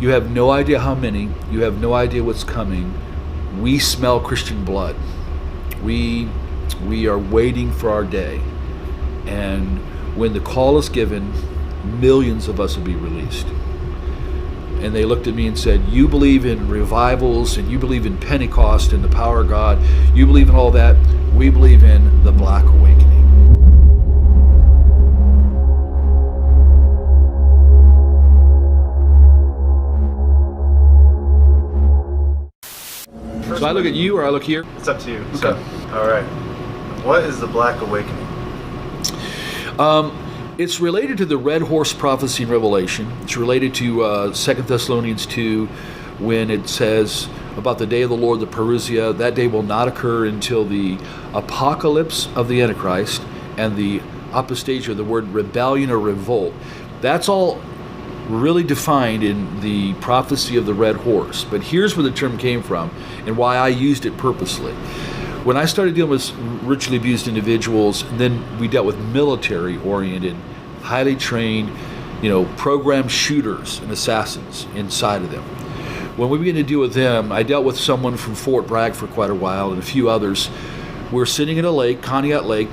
You have no idea how many. You have no idea what's coming. We smell Christian blood. We are waiting for our day. And when the call is given, millions of us will be released. And they looked at me and said, you believe in revivals and you believe in Pentecost and the power of God. You believe in all that. We believe in the Black Awakening. So I look at you or I look here? It's up to you. Okay. So, all right. What is the Black Awakening? It's related to the red horse prophecy in Revelation. It's related to 2 Thessalonians 2 when it says about the day of the Lord, the parousia. That day will not occur until the apocalypse of the Antichrist and the apostasia, the word rebellion or revolt. That's all really defined in the prophecy of the red horse. But here's where the term came from and why I used it purposely. When I started dealing with ritually abused individuals, and then we dealt with military-oriented, highly trained, programmed shooters and assassins inside of them. When we began to deal with them, I dealt with someone from Fort Bragg for quite a while and a few others. We're sitting in a lake, Conneaut Lake.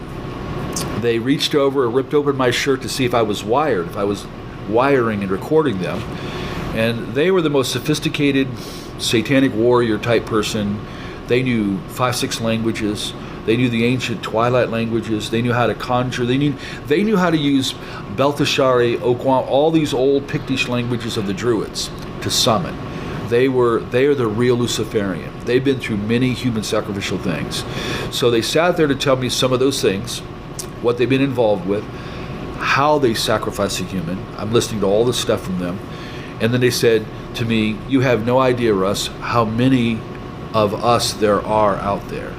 They reached over and ripped open my shirt to see if I was wired, if I was wiring and recording them. And they were the most sophisticated satanic warrior type person. They knew 5-6 languages. They knew the ancient twilight languages. They knew how to conjure. They knew how to use Belteshazzar, Okwam, all these old Pictish languages of the Druids to summon. They are the real Luciferian. They've been through many human sacrificial things. So they sat there to tell me some of those things, what they've been involved with, how they sacrifice a human. I'm listening to all this stuff from them. And then they said to me, you have no idea, Russ, how many of us there are out there,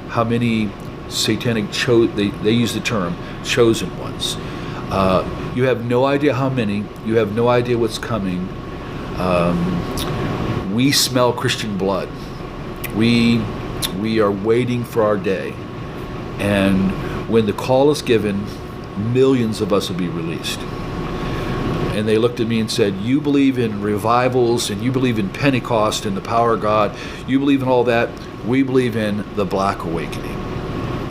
how many satanic they use the term chosen ones. You have no idea how many. You have no idea what's coming. We smell Christian blood. We are waiting for our day, and when the call is given, millions of us will be released. And they looked at me and said, you believe in revivals and you believe in Pentecost and the power of God. You believe in all that. We believe in the Black Awakening,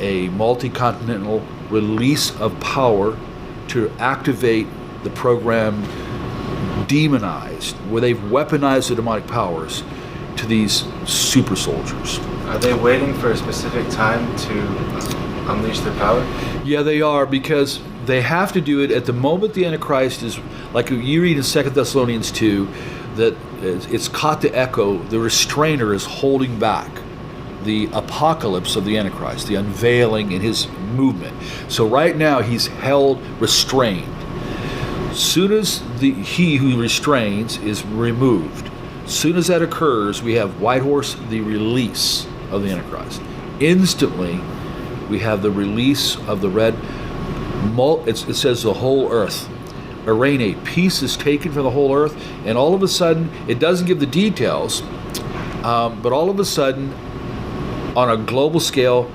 a multi-continental release of power to activate the program demonized, where they've weaponized the demonic powers to these super soldiers. Are they waiting for a specific time to unleash their power? Yeah, they are, because they have to do it at the moment the Antichrist is, like you read in 2 Thessalonians 2, that it's caught the echo, the restrainer is holding back the apocalypse of the Antichrist, the unveiling in his movement. So right now he's held restrained. Soon as he who restrains is removed, soon as that occurs, we have White Horse, the release of the Antichrist. Instantly, we have the release of the red. It says the whole earth. Arenate, peace is taken from the whole earth, and all of a sudden, it doesn't give the details, but all of a sudden, on a global scale,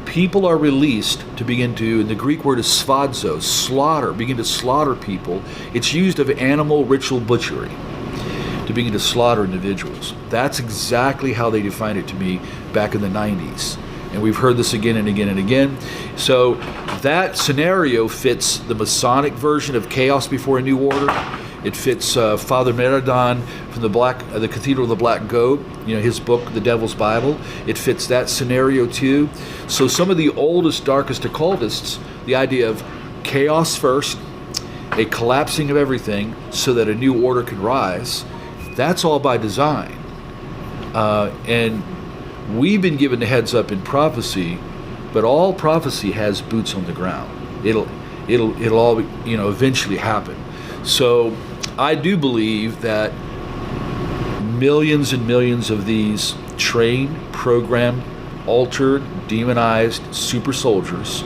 people are released to begin to, and the Greek word is sphadzo, slaughter, begin to slaughter people. It's used of animal ritual butchery to begin to slaughter individuals. That's exactly how they defined it to me back in the 90s. And we've heard this again and again and again. So that scenario fits the Masonic version of Chaos Before a New Order. It fits Father Meridon from the Cathedral of the Black Goat, his book, The Devil's Bible. It fits that scenario too. So some of the oldest, darkest occultists, the idea of chaos first, a collapsing of everything so that a new order can rise, that's all by design. And we've been given the heads up in prophecy, but all prophecy has boots on the ground. It'll all eventually happen. So I do believe that millions and millions of these trained, programmed, altered, demonized super soldiers,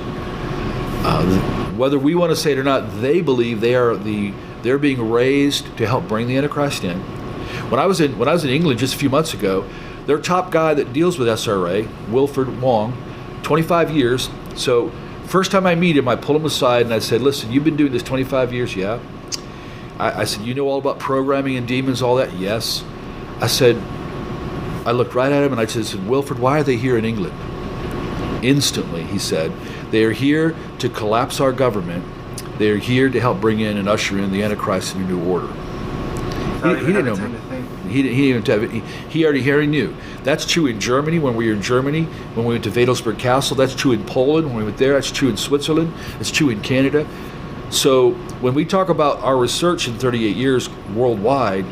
whether we want to say it or not, they believe they're being raised to help bring the Antichrist in. When I was in England just a few months ago, their top guy that deals with SRA, Wilfred Wong, 25 years. So first time I meet him, I pull him aside and I said, listen, you've been doing this 25 years, yeah? I said, you know all about programming and demons, all that? Yes. I said, I looked right at him and I said, Wilfred, why are they here in England? Instantly, he said, they are here to collapse our government. They are here to help bring in and usher in the Antichrist and a new order. He didn't know me. He already knew. That's true in Germany when we were in Germany, when we went to Wedelsberg Castle. That's true in Poland when we went there. That's true in Switzerland. It's true in Canada. So when we talk about our research in 38 years worldwide,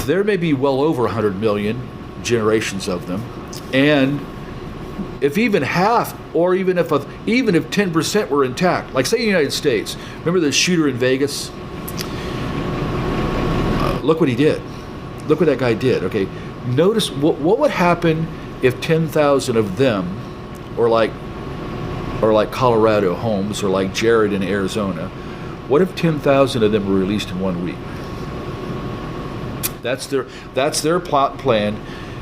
there may be well over 100 million generations of them. And if even half, or even if 10% were intact, like say the United States, remember the shooter in Vegas? Look what he did. Look what that guy did. Okay, notice what would happen if 10,000 of them, or like Colorado Holmes, or like Jared in Arizona, what if 10,000 of them were released in 1 week? That's their plot and plan,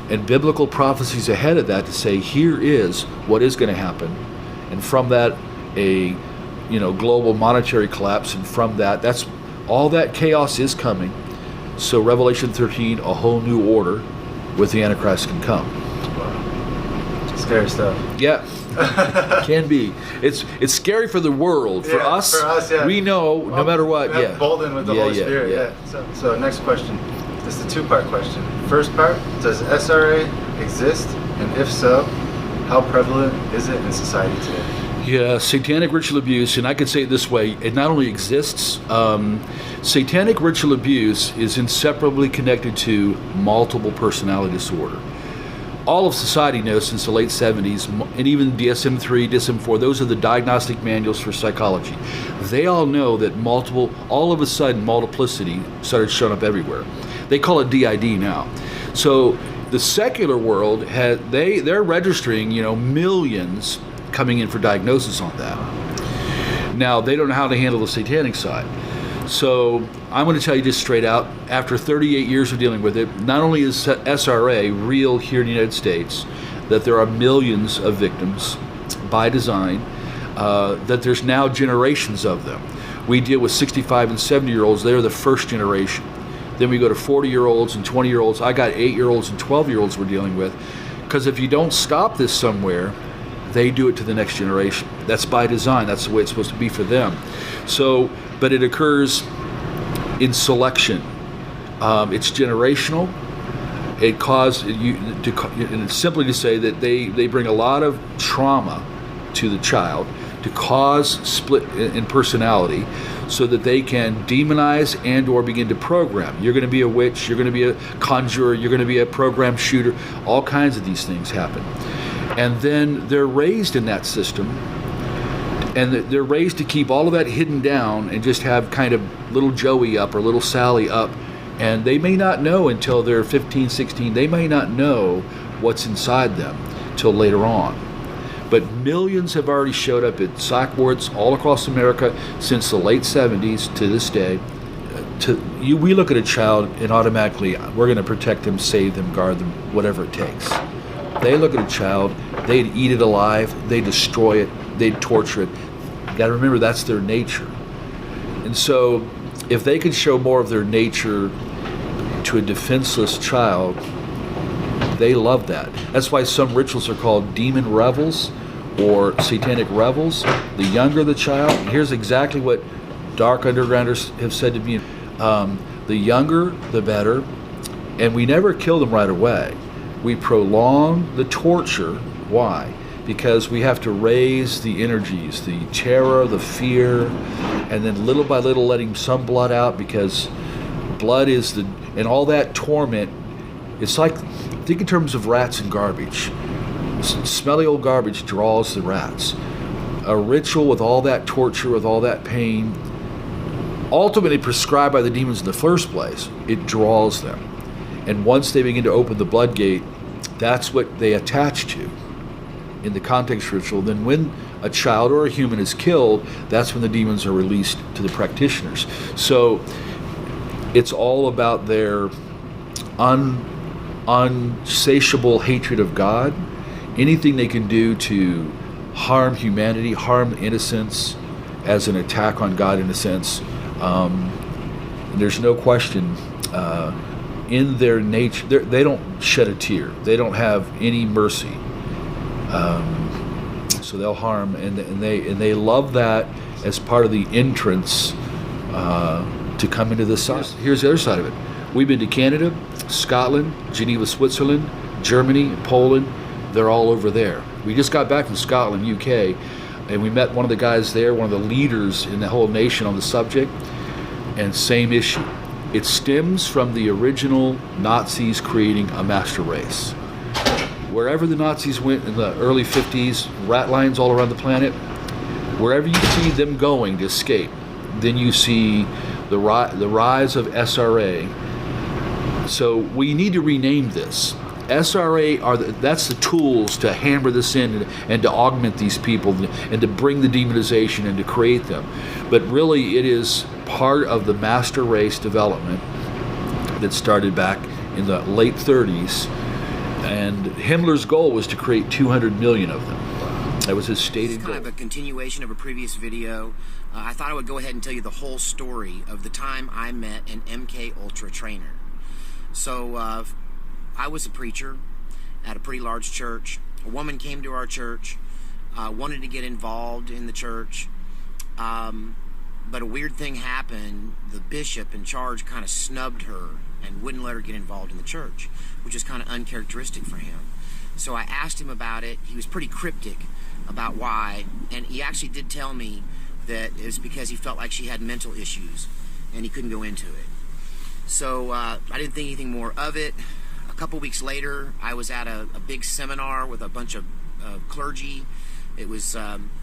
and biblical prophecies ahead of that to say here is what is going to happen, and from that a global monetary collapse, and from that's all that chaos is coming. So Revelation 13, a whole new order with the Antichrist can come. Wow. Scary stuff. Yeah, can be. It's scary for the world. For us, yeah. We know no matter what. We're Yeah, emboldened with the Holy Spirit. Yeah. So next question. This is a two-part question. First part: does SRA exist, and if so, how prevalent is it in society today? Yeah, satanic ritual abuse, and I could say it this way, it not only exists, satanic ritual abuse is inseparably connected to multiple personality disorder. All of society knows since the late 70s, and even DSM-3, DSM-4, those are the diagnostic manuals for psychology. They all know that all of a sudden, multiplicity started showing up everywhere. They call it DID now. So the secular world, they're registering, millions coming in for diagnosis on that. Now, they don't know how to handle the satanic side. So I'm going to tell you just straight out, after 38 years of dealing with it, not only is SRA real here in the United States, that there are millions of victims by design, that there's now generations of them. We deal with 65 and 70-year-olds. They're the first generation. Then we go to 40-year-olds and 20-year-olds. I got 8-year-olds and 12-year-olds we're dealing with. Because if you don't stop this somewhere, they do it to the next generation. That's by design. That's the way it's supposed to be for them. So, but it occurs in selection. It's generational. It caused and it's simply to say that they bring a lot of trauma to the child to cause split in personality, so that they can demonize and or begin to program. You're going to be a witch. You're going to be a conjurer. You're going to be a program shooter. All kinds of these things happen. And then they're raised in that system, and they're raised to keep all of that hidden down and just have kind of little Joey up or little Sally up, and they may not know until they're 15, 16, they may not know what's inside them till later on. But millions have already showed up at psych wards all across America since the late 70s to this day. We look at a child and automatically we're going to protect them, save them, guard them, whatever it takes. They look at a child, they'd eat it alive, they'd destroy it, they'd torture it. You got to remember, that's their nature. And so if they could show more of their nature to a defenseless child, they love that. That's why some rituals are called demon revels or satanic revels. The younger the child, here's exactly what dark undergrounders have said to me, the younger the better, and we never kill them right away. We prolong the torture. Why? Because we have to raise the energies, the terror, the fear, and then little by little letting some blood out, because blood is and all that torment, it's like, think in terms of rats and garbage. Smelly old garbage draws the rats. A ritual with all that torture, with all that pain, ultimately prescribed by the demons in the first place, it draws them. And once they begin to open the blood gate, that's what they attach to in the context ritual. Then when a child or a human is killed, that's when the demons are released to the practitioners. So it's all about their unsatiable hatred of God, anything they can do to harm humanity, harm innocence as an attack on God in a sense, There's no question. In their nature, they don't shed a tear. They don't have any mercy. So they'll harm, and they love that as part of the entrance to come into the side. Here's the other side of it. We've been to Canada, Scotland, Geneva, Switzerland, Germany, Poland. They're all over there. We just got back from Scotland, UK, and we met one of the guys there, one of the leaders in the whole nation on the subject, and same issue. It stems from the original Nazis creating a master race. Wherever the Nazis went in the early 50s, rat lines all around the planet, wherever you see them going to escape, then you see the rise of SRA. So we need to rename this. SRA that's the tools to hammer this in and to augment these people and to bring the demonization and to create them. But really it is part of the master race development that started back in the late 30s, and Himmler's goal was to create 200 million of them. That was his stated goal. This is kind of a continuation of a previous video. I thought I would go ahead and tell you the whole story of the time I met an MK Ultra trainer. So I was a preacher at a pretty large church. A woman came to our church, wanted to get involved in the church, but a weird thing happened. The bishop in charge kind of snubbed her and wouldn't let her get involved in the church, which is kind of uncharacteristic for him. So I asked him about it. He was pretty cryptic about why, and he actually did tell me that it was because he felt like she had mental issues and he couldn't go into it. So I didn't think anything more of it. A couple weeks later, I was at a big seminar with a bunch of clergy. It was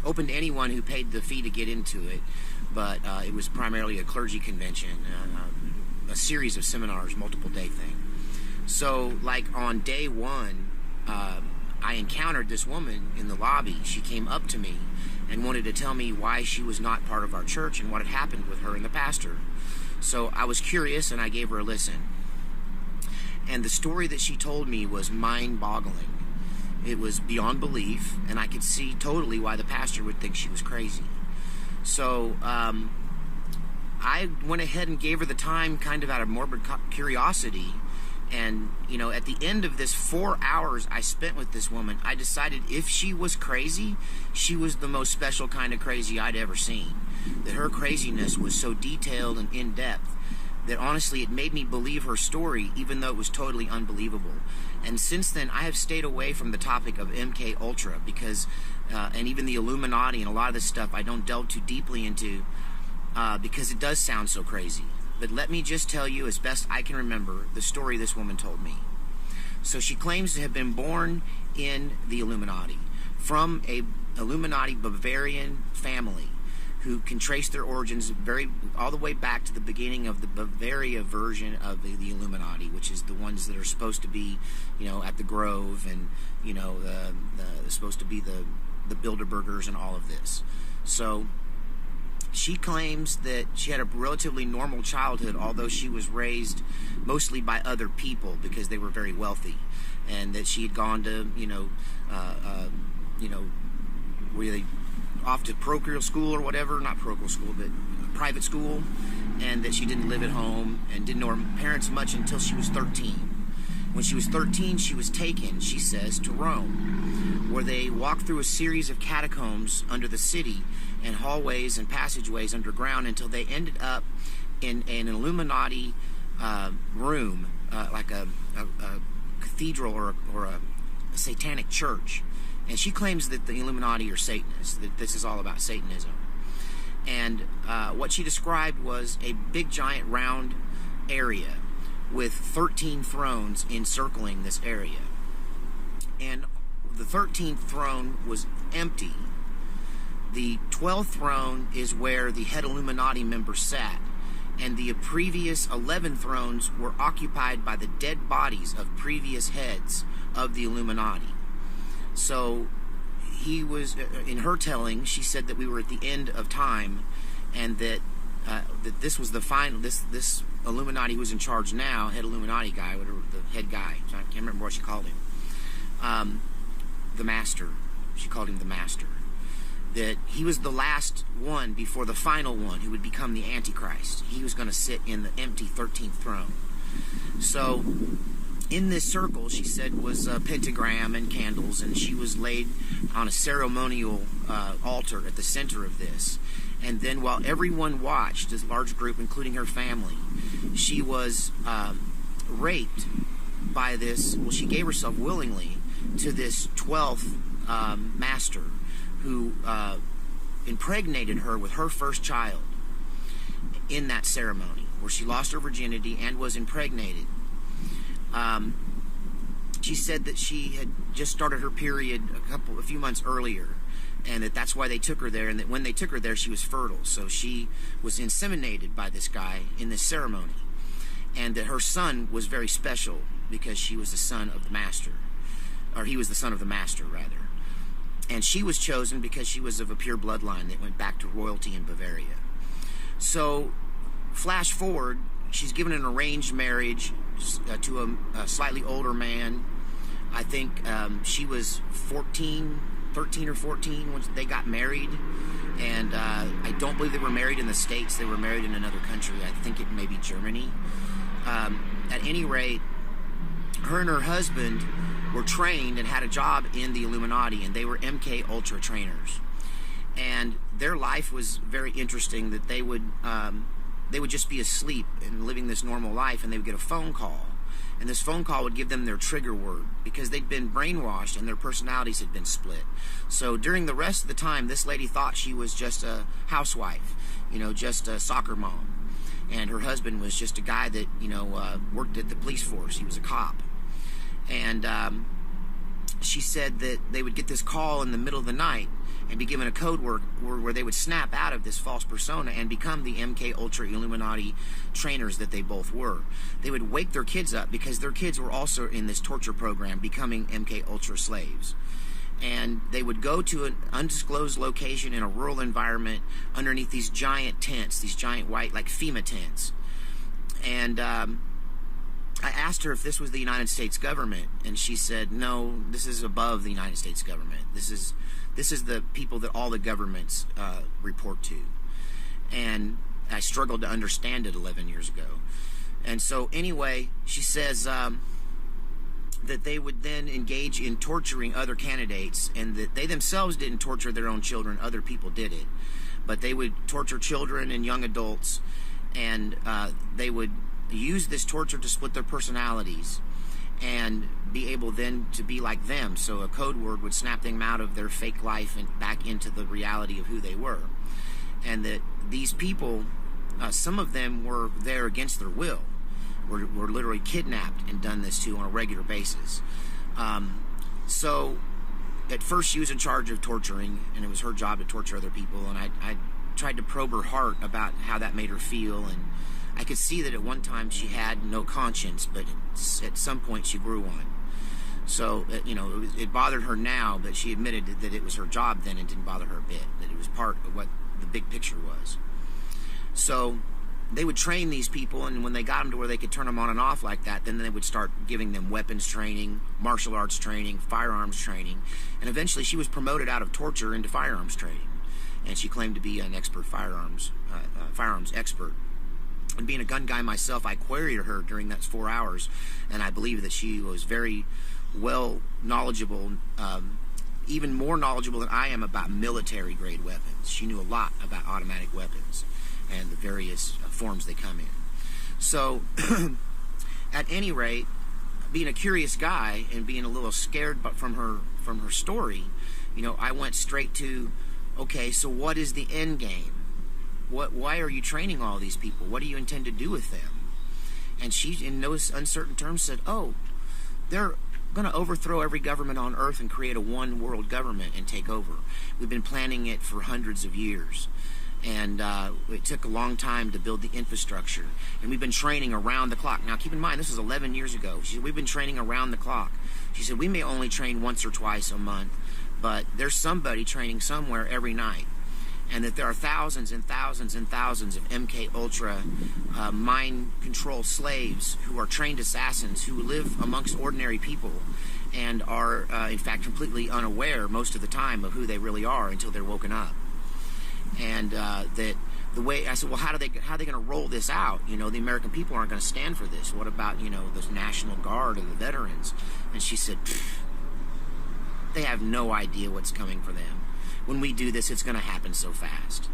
open to anyone who paid the fee to get into it, but it was primarily a clergy convention, a series of seminars, multiple day thing. So like on day one, I encountered this woman in the lobby. She came up to me and wanted to tell me why she was not part of our church and what had happened with her and the pastor. So I was curious and I gave her a listen. And the story that she told me was mind-boggling. It was beyond belief, and I could see totally why the pastor would think she was crazy. So I went ahead and gave her the time kind of out of morbid curiosity. And, you know, at the end of this 4 hours I spent with this woman, I decided if she was crazy, she was the most special kind of crazy I'd ever seen. That her craziness was so detailed and in-depth that honestly it made me believe her story, even though it was totally unbelievable. And since then, I have stayed away from the topic of MK Ultra because, and even the Illuminati and a lot of this stuff I don't delve too deeply into because it does sound so crazy. But let me just tell you, as best I can remember, the story this woman told me. So she claims to have been born in the Illuminati from a Illuminati Bavarian family who can trace their origins all the way back to the beginning of the Bavaria version of the Illuminati, which is the ones that are supposed to be, you know, at the Grove and, you know, supposed to be the Bilderbergers and all of this. So she claims that she had a relatively normal childhood, although she was raised mostly by other people because they were very wealthy, and that she had gone to, really off to parochial school or whatever, not parochial school, but private school, and that she didn't live at home and didn't know her parents much until she was 13. When she was 13, she was taken, she says, to Rome, where they walked through a series of catacombs under the city and hallways and passageways underground until they ended up in an Illuminati room, like a cathedral or a satanic church. And she claims that the Illuminati are Satanists, that this is all about Satanism. And what she described was a big, giant, round area with 13 thrones encircling this area. And the 13th throne was empty. The 12th throne is where the head Illuminati member sat, and the previous 11 thrones were occupied by the dead bodies of previous heads of the Illuminati. So he was, in her telling, she said that we were at the end of time, and that this was the final. This Illuminati who was in charge now, head Illuminati guy, whatever, the head guy. I can't remember what she called him. The master. She called him the master. that he was the last one before the final one who would become the Antichrist. He was going to sit in the empty 13th throne. So in this circle, she said, was a pentagram and candles, and she was laid on a ceremonial altar at the center of this. And then while everyone watched, this large group, including her family, she was raped by this, well, she gave herself willingly to this 12th master who impregnated her with her first child in that ceremony, where she lost her virginity and was impregnated. She said that she had just started her period a few months earlier, and that's why they took her there, and that when they took her there, she was fertile. So she was inseminated by this guy in this ceremony, and that her son was very special because she was the son of the master, or he was the son of the master, rather. And she was chosen because she was of a pure bloodline that went back to royalty in Bavaria. So, flash forward, she's given an arranged marriage to a slightly older man. I think she was 13 or 14 when they got married. And I don't believe they were married in the States. They were married in another country. I think it may be Germany. At any rate, her and her husband were trained and had a job in the Illuminati, and they were MK Ultra trainers. And their life was very interesting, that they would just be asleep and living this normal life, and they would get a phone call. And this phone call would give them their trigger word, because they'd been brainwashed and their personalities had been split. So during the rest of the time, this lady thought she was just a housewife, just a soccer mom. And her husband was just a guy that, worked at the police force. He was a cop. And she said that they would get this call in the middle of the night and be given a code word where they would snap out of this false persona and become the MK Ultra Illuminati trainers that they both were. They would wake their kids up, because their kids were also in this torture program, becoming MK Ultra slaves. And they would go to an undisclosed location in a rural environment underneath these giant tents, these giant white, like FEMA tents. And I asked her if this was the United States government, and she said, no, this is above the United States government. This is the people that all the governments report to. And I struggled to understand it 11 years ago. And so anyway, she says that they would then engage in torturing other candidates, and that they themselves didn't torture their own children, other people did it. But they would torture children and young adults, and they would use this torture to split their personalities and be able then to be like them. So a code word would snap them out of their fake life and back into the reality of who they were. And that these people, some of them were there against their will, were literally kidnapped and done this to on a regular basis. So at first she was in charge of torturing, and it was her job to torture other people, and I tried to probe her heart about how that made her feel, and I could see that at one time she had no conscience, but at some point she grew one. So, it bothered her now, but she admitted that it was her job then and didn't bother her a bit, that it was part of what the big picture was. So they would train these people, and when they got them to where they could turn them on and off like that, then they would start giving them weapons training, martial arts training, firearms training, and eventually she was promoted out of torture into firearms training, and she claimed to be an expert firearms expert. And being a gun guy myself, I queried her during that 4 hours, and I believe that she was very well knowledgeable, even more knowledgeable than I am about military-grade weapons. She knew a lot about automatic weapons and the various forms they come in. So, at any rate, being a curious guy and being a little scared from her story, I went straight to, okay, so what is the end game? Why are you training all these people? What do you intend to do with them? And she, in those uncertain terms, said, oh, they're going to overthrow every government on earth and create a one-world government and take over. We've been planning it for hundreds of years. And it took a long time to build the infrastructure. And we've been training around the clock. Now, keep in mind, this was 11 years ago. She said, we've been training around the clock. She said, we may only train once or twice a month, but there's somebody training somewhere every night. And that there are thousands and thousands and thousands of MK Ultra mind control slaves who are trained assassins who live amongst ordinary people and are, in fact, completely unaware most of the time of who they really are until they're woken up. And that the way I said, well, how are they going to roll this out? You know, the American people aren't going to stand for this. What about, you know, the National Guard or the veterans? And she said, they have no idea what's coming for them. When we do this, it's going to happen so fast.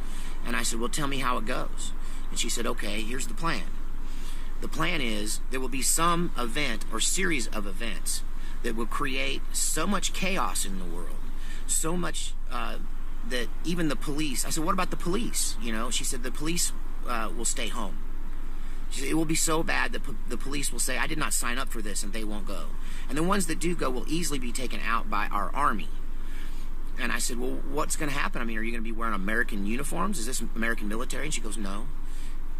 And I said, well, tell me how it goes. And she said, okay, here's the plan. The plan is there will be some event or series of events that will create so much chaos in the world, so much that even the police, I said, what about the police? You know, she said, the police will stay home. She said, it will be so bad that the police will say, I did not sign up for this, and they won't go. And the ones that do go will easily be taken out by our army. And I said, well, what's going to happen? I mean, are you going to be wearing American uniforms? Is this American military? And she goes, no.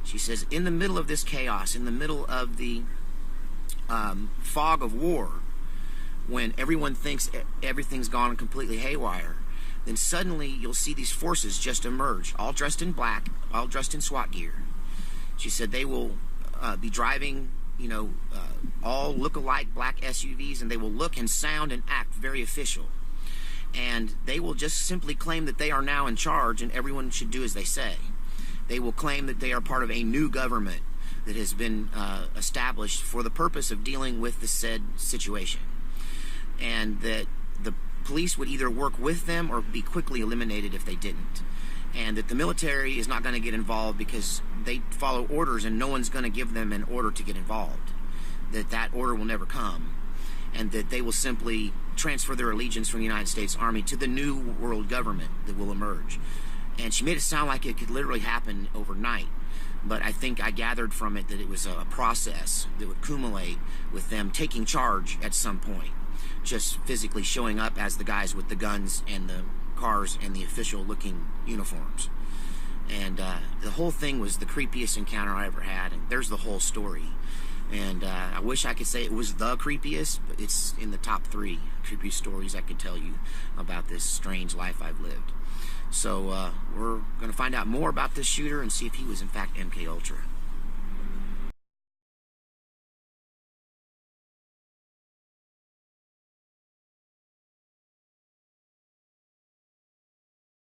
She says, in the middle of this chaos, in the middle of the fog of war, when everyone thinks everything's gone completely haywire, then suddenly you'll see these forces just emerge, all dressed in black, all dressed in SWAT gear. She said they will be driving, you know, all look-alike black SUVs, and they will look and sound and act very official. And they will just simply claim that they are now in charge and everyone should do as they say. They will claim that they are part of a new government that has been established for the purpose of dealing with the said situation. And that the police would either work with them or be quickly eliminated if they didn't. And that the military is not going to get involved because they follow orders and no one's going to give them an order to get involved. That order will never come. And that they will simply transfer their allegiance from the United States Army to the new world government that will emerge. And she made it sound like it could literally happen overnight. But I think I gathered from it that it was a process that would accumulate with them taking charge at some point. Just physically showing up as the guys with the guns and the cars and the official looking uniforms. And the whole thing was the creepiest encounter I ever had. And there's the whole story. And I wish I could say it was the creepiest, but it's in the top 3 creepiest stories I could tell you about this strange life I've lived. So we're going to find out more about this shooter and see if he was in fact MK Ultra.